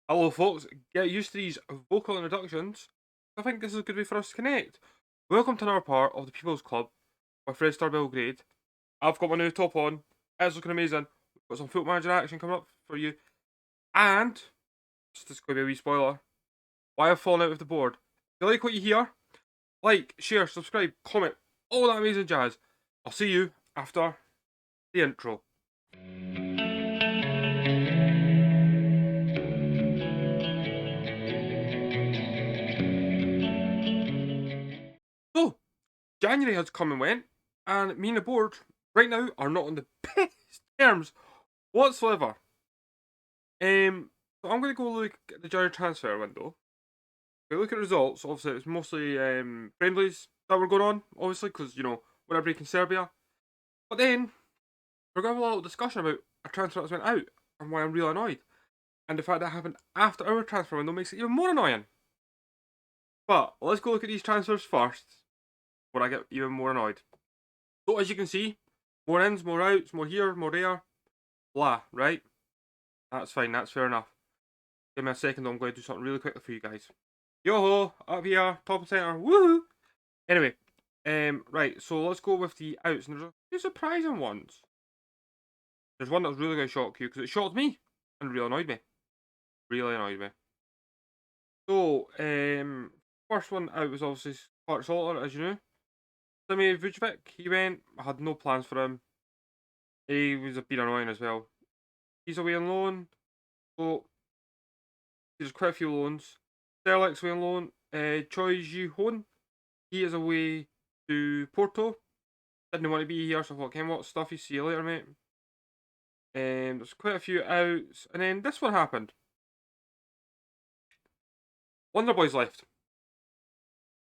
Hello, folks. Get used to these vocal introductions. I think this is a good way for us to connect. Welcome to another part of the People's Club with Red Star Belgrade. I've got my new top on. It's looking amazing. We've got some Foot Manager action coming up for you. And, just this could be a wee spoiler, why I've fallen out of the board. If you like what you hear, like, share, subscribe, comment, all that amazing jazz. I'll see you after the intro. So, January has come and went, and me and the board right now are not on the best terms whatsoever. So I'm going to go look at the January transfer window. If we look at results, obviously it's mostly friendlies that were going on, obviously, because, you know, we're breaking Serbia. But then, we're going to have a little discussion about a transfer that's went out, and why I'm really annoyed. And the fact that happened after our transfer window makes it even more annoying. But, let's go look at these transfers first, before I get even more annoyed. So, as you can see, more ins, more outs, more here, more there, blah, right? That's fine, that's fair enough. Give me a second, I'm going to do something really quickly for you guys. Yo-ho, up here, top and centre, woohoo! Anyway, right, so let's go with the outs, and there's a few surprising ones. There's one that's really going to shock you, because it shocked me, and really annoyed me. Really annoyed me. So, first one out was obviously Clark Salter, as you know. Simi Vujovic, he went, I had no plans for him. He was a bit annoying as well. He's away on loan, so there's quite a few loans. Sterling's away on loan. Choi Ji-hoon, he is away to Porto. Didn't want to be here, so I thought, okay, what stuff, you see you later, mate. There's quite a few outs, and then this one happened. Wonder Boys left.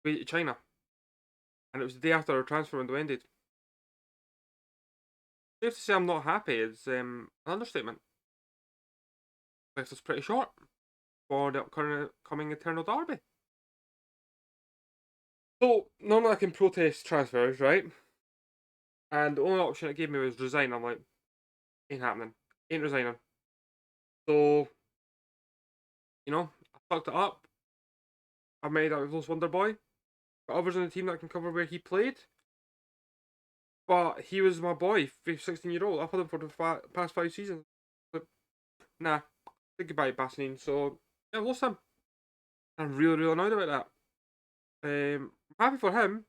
Away to China. And it was the day after our transfer window ended. Safe to say I'm not happy is an understatement. Left us pretty short for the upcoming Eternal Derby. So, normally I can protest transfers, right? And the only option it gave me was resign. I'm like, ain't happening. Ain't resigning. So, you know, I sucked it up. I made out with Los Wonder Boy. Got others in the team that can cover where he played. But he was my boy, 16-year-old. I've had him for the past 5 seasons. But, nah. Say goodbye, Basnin. So, yeah, I've lost him. I'm really, really annoyed about that. I'm happy for him.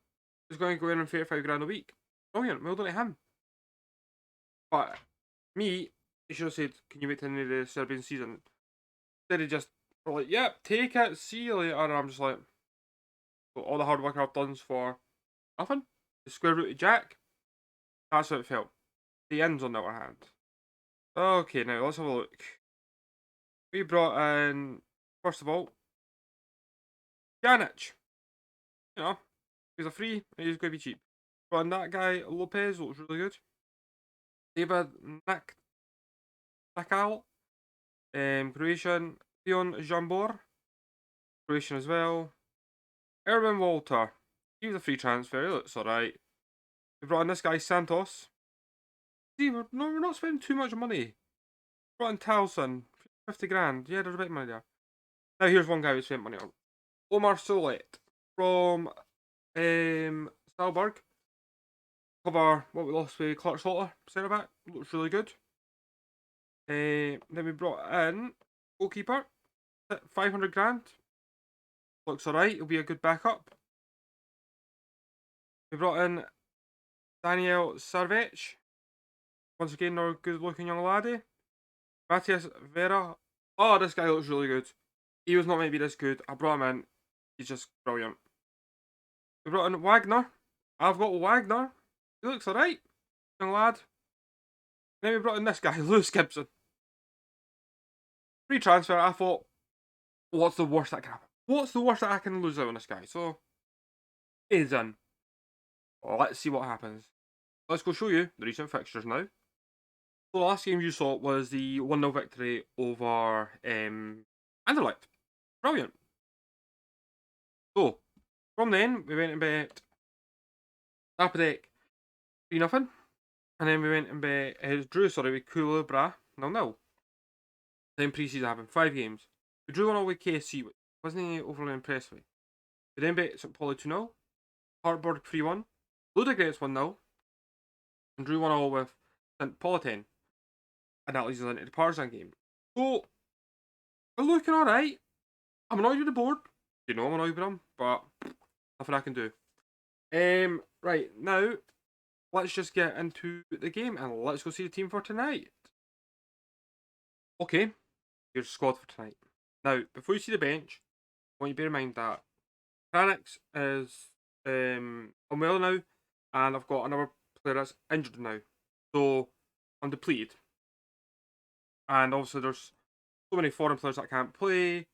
He's going to go in on 35 grand a week. Brilliant. Well done to him. But me, he should have said, can you wait till the end of the Serbian season? Instead of just, like, yep, take it, see you later. And I'm just like, well, all the hard work I've done for nothing. The square root of Jack. That's how it felt. The ends, on the other hand. Okay, now let's have a look. We brought in, first of all, Janic. You know, he's a free, he's going to be cheap. Brought in that guy, Lopez, looks really good. David Nakal, Croatian. Leon Jambor, Croatian as well. Erwin Walter, he was a free transfer, he looks alright. We brought in this guy, Santos. See, we're not spending too much money. Brought in Towson, 50 grand. Yeah, there's a bit of money there. Now here's one guy we spent money on. Omar Solet from Stalberg. Cover what we lost with Clark Salter, centre back. Looks really good. Then we brought in goalkeeper, 500 grand. Looks alright, he'll be a good backup. We brought in Daniel Sarvec. Once again, another good looking young laddie. Matthias Vera. Oh, this guy looks really good. He was not maybe this good. I brought him in. He's just brilliant. We brought in Wagner. I've got Wagner. He looks alright. Young lad. Then we brought in this guy, Lewis Gibson. Free transfer. I thought, what's the worst that can happen? What's the worst that I can lose out on this guy? So, he's in. Let's see what happens. Let's go show you the recent fixtures now. So the last game you saw was the 1-0 victory over Anderlecht. Brilliant. So, from then, we went and bet Apodek 3-0. And then we went and bet, drew, with Kulubra 0-0. Then pre-season happened, 5 games. We We drew 1-0 with KSC, which wasn't overly impressed with. We then beat St. Pauli 2-0, Hartberg 3-1, Ludogorets 1-0, and drew 1-0 with St. Politen. And that leads us into the Partizan game. So, we're looking alright. I'm annoyed with the board. You know I'm annoyed with them, but nothing I can do. Right, now, let's just get into the game and let's go see the team for tonight. Okay, here's the squad for tonight. Now, before you see the bench, I want you to bear in mind that Pranix is unwell now, and I've got another player that's injured now. So, I'm depleted. And obviously, there's so many foreign players that can't play.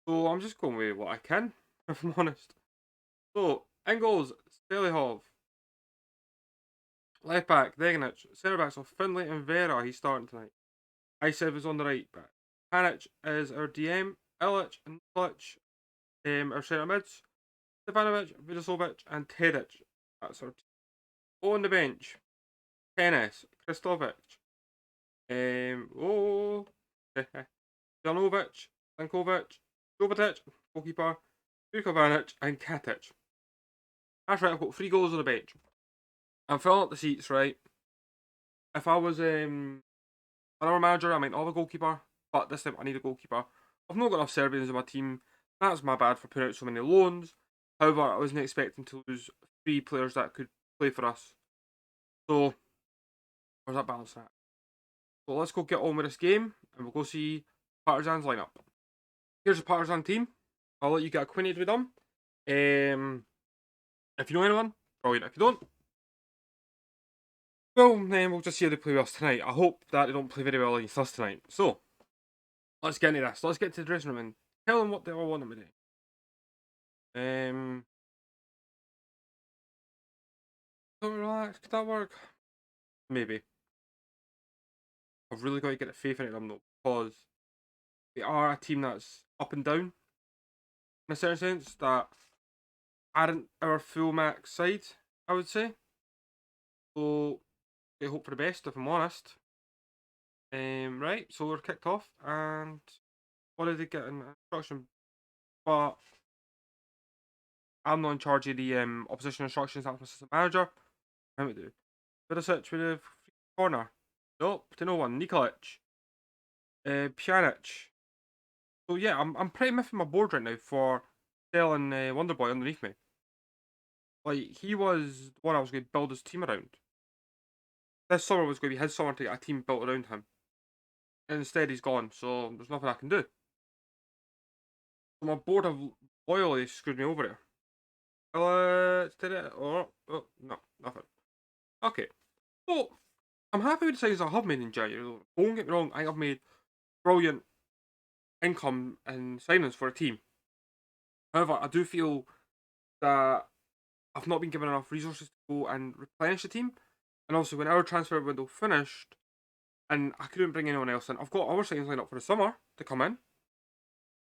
So, I'm just going with what I can, if I'm honest. So, in goals, Stelihov. Left back, Degnic. Centre backs of Finlay and Vera. He's starting tonight. Isev is on the right back. Panic is our DM. Ilic and Ilic our centre mids. Stefanovic, Vidasovic, and Tedic. That's our team. On the bench, Tennis, Kristovic, Janovic, Lankovic, Jovetic, goalkeeper, Vukovic, and Katic. That's right, I've got 3 goals on the bench. I'm filling up the seats, right? If I was another manager, I might not have a goalkeeper, but this time I need a goalkeeper. I've not got enough Serbians in my team. That's my bad for putting out so many loans. However, I wasn't expecting to lose 3 players that could play for us. So, where's that balance at? So let's go get on with this game, and we'll go see Partizan's lineup. Here's the Partizan team. I'll let you get acquainted with them. If you know anyone, brilliant. If you don't, well, then we'll just see how they play with us tonight. I hope that they don't play very well against us tonight. So, let's get into this. Let's get to the dressing room and tell them what they all want them to do. Don't relax. Could that work? Maybe. I've really got to get a faith in them though, because they are a team that's up and down in a certain sense, that aren't our full max side, I would say. So, I hope for the best, if I'm honest. Right, so we're kicked off, and what did they get in instruction? But I'm not in charge of the opposition instructions. That's my assistant manager. How do we do? Vidasic with a corner. Nope, to no one. Nikolic. Pjanic. So yeah, I'm pretty miffing my board right now for Stel and Wonderboy underneath me. Like, he was the one I was going to build his team around. This summer was going to be his summer to get a team built around him. And instead he's gone, so there's nothing I can do. So my board have loyally screwed me over here. Did it? Oh, no, nothing. Okay. So, I'm happy with the signs I have made in January. Don't get me wrong, I have made brilliant income and signings for a team. However, I do feel that I've not been given enough resources to go and replenish the team. And also, when our transfer window finished, and I couldn't bring anyone else in, I've got our signings lined up for the summer to come in.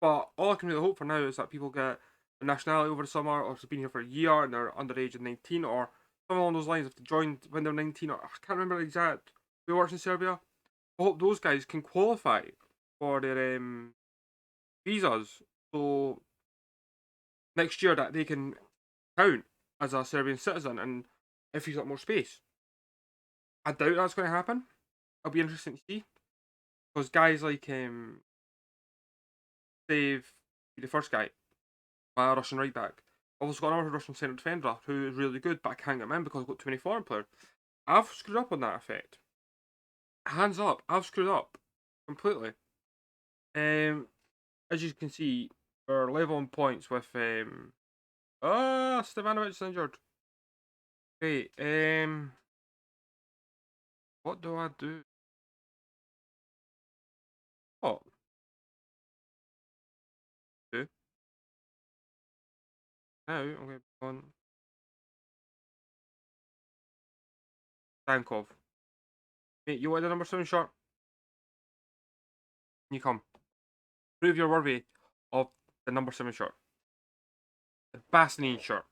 But all I can really hope for now is that people get a nationality over the summer, or have been here for a year and they're underage of 19, or something along those lines. If they joined when they're 19, or I can't remember the exact who works in Serbia. I hope those guys can qualify for their visas, so next year that they can count as a Serbian citizen, and if he's got more space. I doubt that's going to happen. It'll be interesting to see, because guys like Dave, the first guy, my Russian right back. I've also got another Russian centre defender who is really good, but I can't get him in because I've got too many foreign players. I've screwed up on that effect. Hands up, I've screwed up completely. As you can see, we're level on points with Stefanovic is injured. Okay, what do I do? What? Do? Now I'm going to put on Dankov. Mate, you want the number 7 shirt? Can you come? Prove you're worthy of the number 7 shirt. The Basnine shirt.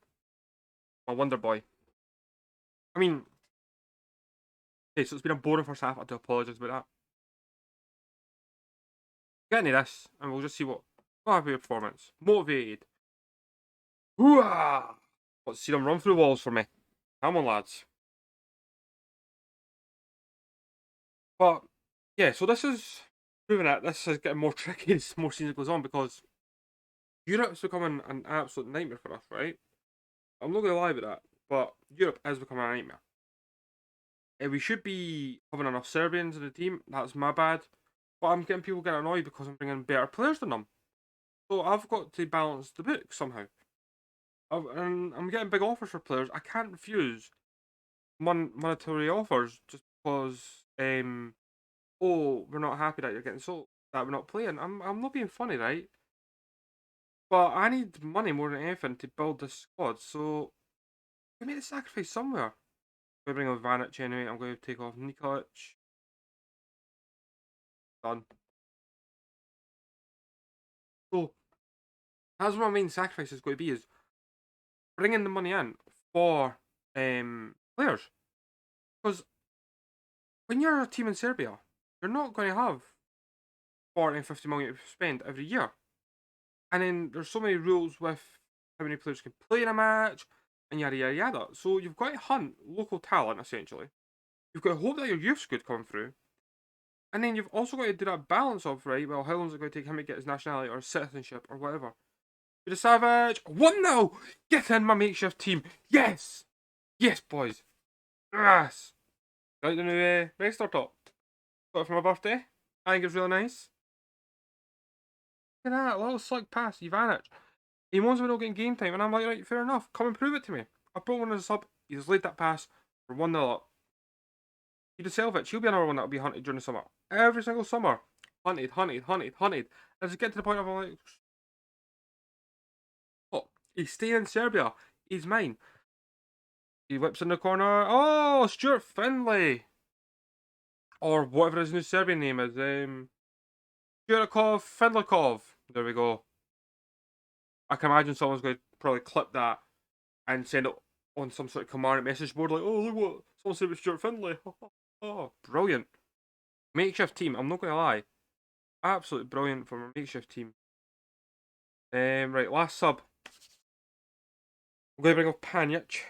My Wonder Boy. I mean, okay, so it's been a boring first half. I do apologise about that. Get into this, and we'll just see what. Not happy with performance. Motivated. Hooah! Let's see them run through walls for me. Come on, lads. But yeah, so this is proving that this is getting more tricky as more season goes on because Europe's becoming an absolute nightmare for us, right? I'm not going to lie about that, but Europe is becoming a nightmare. We should be having enough Serbians in the team. That's my bad. But I'm getting people getting annoyed because I'm bringing better players than them. So I've got to balance the book somehow. And I'm getting big offers for players. I can't refuse monetary offers just because oh, we're not happy that you're getting sold, that we're not playing. I'm not being funny, right? But I need money more than anything to build this squad, so we made a sacrifice somewhere. I'm going to bring on Vanic anyway. I'm going to take off Nikolic. Done. So that's what my main sacrifice is going to be: is bringing the money in for players. Because when you're a team in Serbia, you're not going to have 40 and 50 million to spend every year. And then there's so many rules with how many players can play in a match, and yada yada yada. So you've got to hunt local talent essentially. You've got to hope that your youth's good coming through. And then you've also got to do that balance of, right, well, how long is it going to take him to get his nationality or citizenship or whatever? Peter Savage, 1-0! Get in my makeshift team! Yes! Yes, boys! Yes! Like the new Red Star top. Got it for my birthday. I think it's really nice. Look at that, little slick pass, Ivanic. He wants me not getting game time, and I'm like, right, fair enough. Come and prove it to me. I brought one as a sub. He's laid that pass for 1-0 up. Peter Selvich, he'll be another one that'll be hunted during the summer. Every single summer. Hunted, hunted, hunted, hunted. As I get to the point of, I'm like, oh, he's staying in Serbia. He's mine. He whips in the corner. Oh, Stuart Findlay. Or whatever his new Serbian name is. Sturakov Findlikov. There we go. I can imagine someone's going to probably clip that and send it on some sort of command message board like, oh, look what someone said about Stuart Findlay. Oh, brilliant. Makeshift team, I'm not going to lie. Absolutely brilliant for my makeshift team. Right, last sub. I'm going to bring off Panic.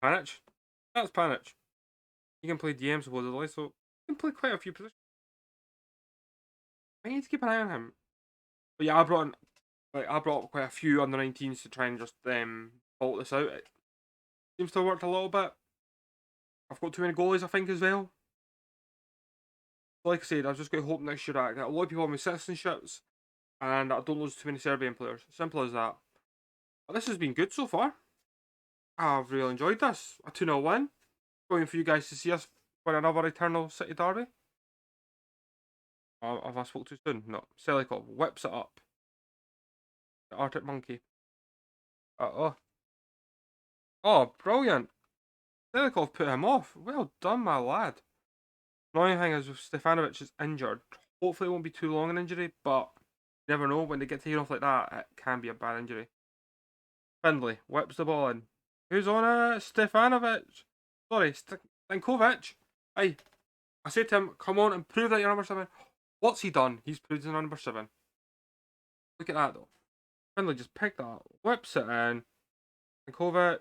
Panic? That's Panic. He can play DM supposedly, so he can play quite a few positions. I need to keep an eye on him. But yeah, I brought up quite a few under 19s to try and just bolt this out. It seems to have worked a little bit. I've got too many goalies, I think, as well. Like I said, I've just got to hope next year that I get a lot of people on my citizenships and I don't lose too many Serbian players. Simple as that. But this has been good so far. I've really enjoyed this. A 2-0 win. Going for you guys to see us for another Eternal City derby. Have I spoke too soon? No. Selikov whips it up. The Arctic Monkey. Oh. Oh, brilliant. Selikov put him off. Well done, my lad. Annoying thing is, if Stefanovic is injured, hopefully it won't be too long an injury, but you never know. When they get taken off like that, it can be a bad injury. Findlay whips the ball in. Who's on it? Stefanovic. Sorry, Stankovic. Hey, I said to him, come on and prove that you're number 7. What's he done? He's proved he's number 7. Look at that though. Findlay just picked that up, whips it in. Stankovic,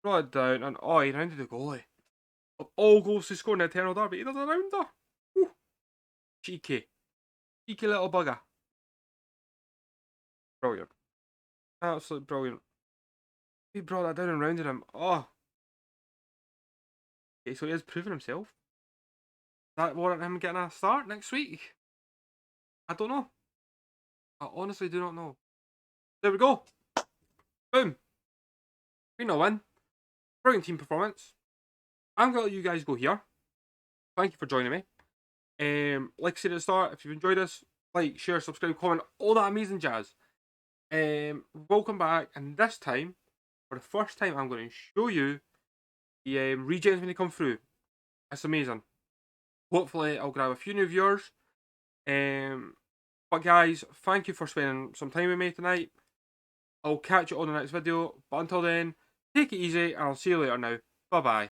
throw it down, and oh, he rounded the goalie. Of all goals to score in the Eternal Derby, he does a rounder. Ooh. Cheeky. Cheeky little bugger. Brilliant. Absolutely brilliant. He brought that down and rounded him. Oh. Okay, so he has proven himself. That warrant him getting a start next week? I don't know. I honestly do not know. There we go. Boom. 3-0 win. Brilliant team performance. I'm going to let you guys go here. Thank you for joining me. Like I said at the start, if you've enjoyed this, like, share, subscribe, comment, all that amazing jazz. Welcome back, and this time, for the first time, I'm going to show you the regens when they come through. It's amazing. Hopefully, I'll grab a few new viewers. But guys, thank you for spending some time with me tonight. I'll catch you on the next video. But until then, take it easy, and I'll see you later now. Bye bye.